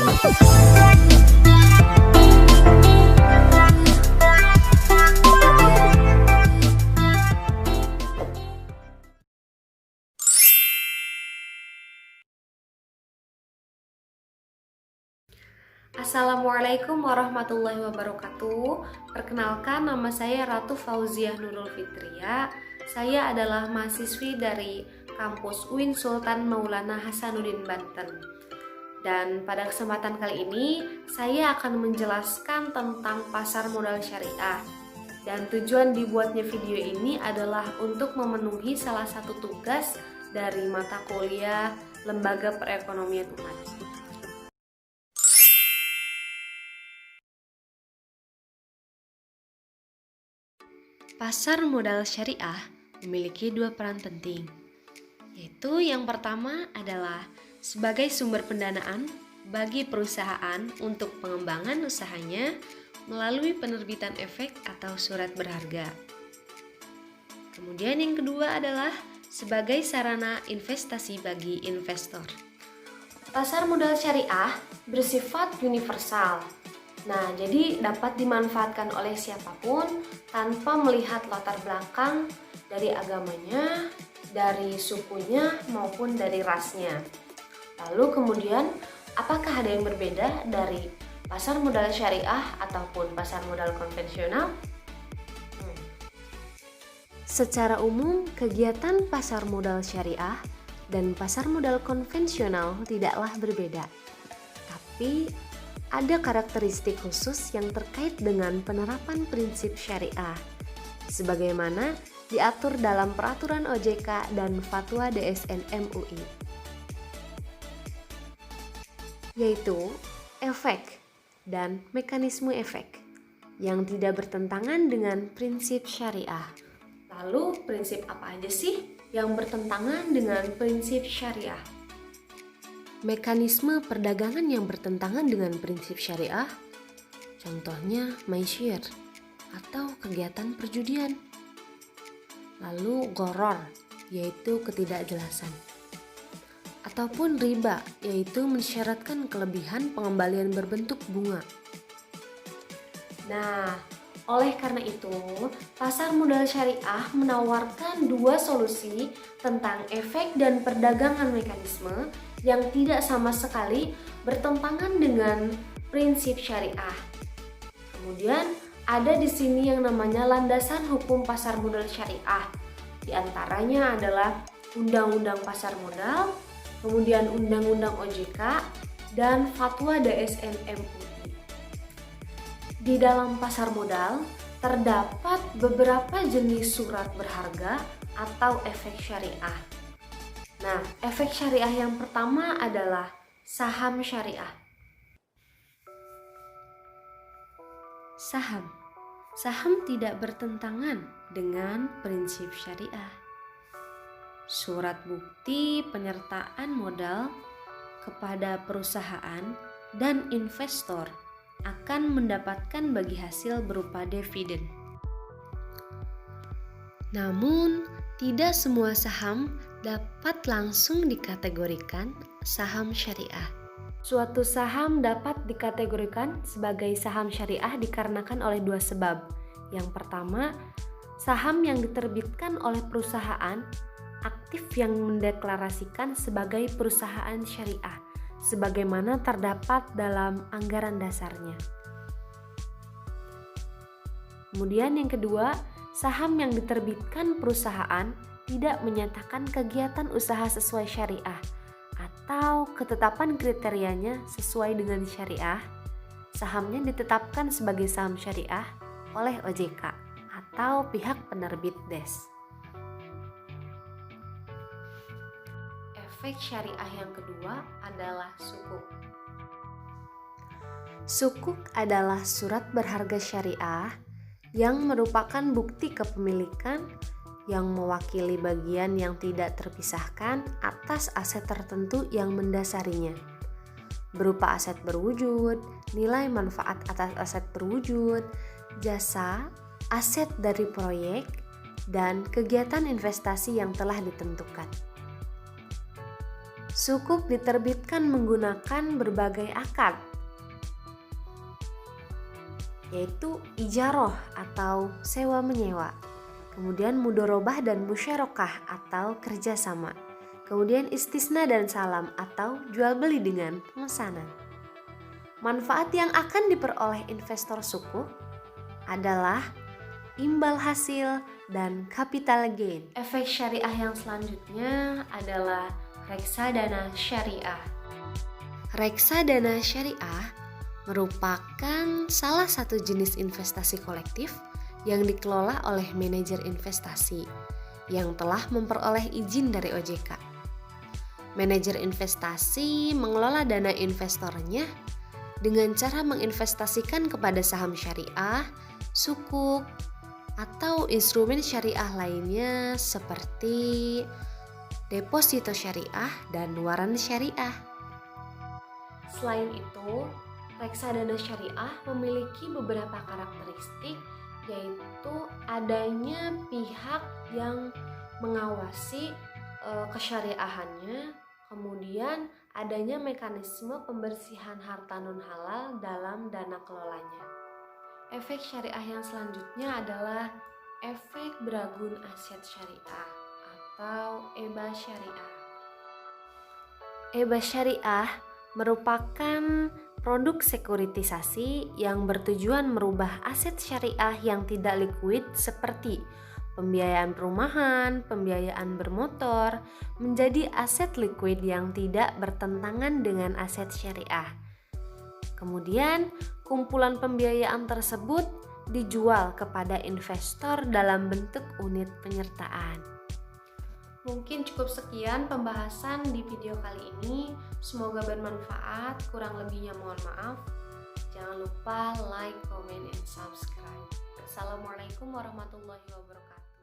Assalamualaikum warahmatullahi wabarakatuh. Perkenalkan, nama saya Ratu Fauziah Nurul Fitria. Saya adalah mahasiswi dari kampus UIN Sultan Maulana Hasanuddin Banten. Dan pada kesempatan kali ini saya akan menjelaskan tentang pasar modal syariah. Dan tujuan dibuatnya video ini adalah untuk memenuhi salah satu tugas dari mata kuliah Lembaga Perekonomian Umat. Pasar modal syariah memiliki dua peran penting, yaitu yang pertama adalah sebagai sumber pendanaan bagi perusahaan untuk pengembangan usahanya melalui penerbitan efek atau surat berharga. Kemudian yang kedua adalah sebagai sarana investasi bagi investor. Pasar modal syariah bersifat universal. Nah, jadi dapat dimanfaatkan oleh siapapun tanpa melihat latar belakang dari agamanya, dari sukunya, maupun dari rasnya. Lalu kemudian, apakah ada yang berbeda dari pasar modal syariah ataupun pasar modal konvensional? Secara umum, kegiatan pasar modal syariah dan pasar modal konvensional tidaklah berbeda. Tapi ada karakteristik khusus yang terkait dengan penerapan prinsip syariah, sebagaimana diatur dalam Peraturan OJK dan Fatwa DSN MUI, yaitu efek dan mekanisme efek yang tidak bertentangan dengan prinsip syariah. Lalu prinsip apa aja sih yang bertentangan dengan prinsip syariah? Mekanisme perdagangan yang bertentangan dengan prinsip syariah, contohnya maisyir atau kegiatan perjudian. Lalu gharar, yaitu ketidakjelasan. Ataupun riba, yaitu mensyaratkan kelebihan pengembalian berbentuk bunga. Nah, oleh karena itu, pasar modal syariah menawarkan dua solusi tentang efek dan perdagangan mekanisme yang tidak sama sekali bertentangan dengan prinsip syariah. Kemudian ada di sini yang namanya landasan hukum pasar modal syariah. Di antaranya adalah Undang-Undang Pasar Modal, kemudian Undang-Undang OJK, dan Fatwa DSN MUI. Di dalam pasar modal terdapat beberapa jenis surat berharga atau efek syariah. Nah, efek syariah yang pertama adalah saham syariah. Saham tidak bertentangan dengan prinsip syariah. Surat bukti penyertaan modal kepada perusahaan dan investor akan mendapatkan bagi hasil berupa dividen. Namun, tidak semua saham dapat langsung dikategorikan saham syariah. Suatu saham dapat dikategorikan sebagai saham syariah dikarenakan oleh dua sebab. Yang pertama, saham yang diterbitkan oleh perusahaan aktif yang mendeklarasikan sebagai perusahaan syariah, sebagaimana terdapat dalam anggaran dasarnya. Kemudian yang kedua, saham yang diterbitkan perusahaan tidak menyatakan kegiatan usaha sesuai syariah atau ketetapan kriterianya sesuai dengan syariah. Sahamnya ditetapkan sebagai saham syariah oleh OJK atau pihak penerbit DES. Efek syariah yang kedua adalah sukuk. Sukuk adalah surat berharga syariah yang merupakan bukti kepemilikan yang mewakili bagian yang tidak terpisahkan atas aset tertentu yang mendasarinya, berupa aset berwujud, nilai manfaat atas aset berwujud, jasa, aset dari proyek, dan kegiatan investasi yang telah ditentukan. Sukuk diterbitkan menggunakan berbagai akad, yaitu ijaroh atau sewa menyewa, kemudian mudorobah dan musyarakah atau kerjasama, kemudian istisna dan salam atau jual beli dengan pemesanan. Manfaat yang akan diperoleh investor sukuk adalah imbal hasil dan capital gain. Efek syariah yang selanjutnya adalah reksadana syariah. Reksadana syariah merupakan salah satu jenis investasi kolektif yang dikelola oleh manajer investasi yang telah memperoleh izin dari OJK. Manajer investasi mengelola dana investornya dengan cara menginvestasikan kepada saham syariah, sukuk, atau instrumen syariah lainnya seperti deposito syariah dan waran syariah. Selain itu, reksadana syariah memiliki beberapa karakteristik, yaitu adanya pihak yang mengawasi kesyariahannya, kemudian adanya mekanisme pembersihan harta non-halal dalam dana kelolanya. Efek syariah yang selanjutnya adalah efek beragun aset syariah atau EBA syariah. EBA syariah merupakan produk sekuritisasi yang bertujuan merubah aset syariah yang tidak likuid seperti pembiayaan perumahan, pembiayaan bermotor menjadi aset likuid yang tidak bertentangan dengan aset syariah. Kemudian, kumpulan pembiayaan tersebut dijual kepada investor dalam bentuk unit penyertaan. Mungkin cukup sekian pembahasan di video kali ini. Semoga bermanfaat, kurang lebihnya mohon maaf. Jangan lupa like, comment, and subscribe. Assalamualaikum warahmatullahi wabarakatuh.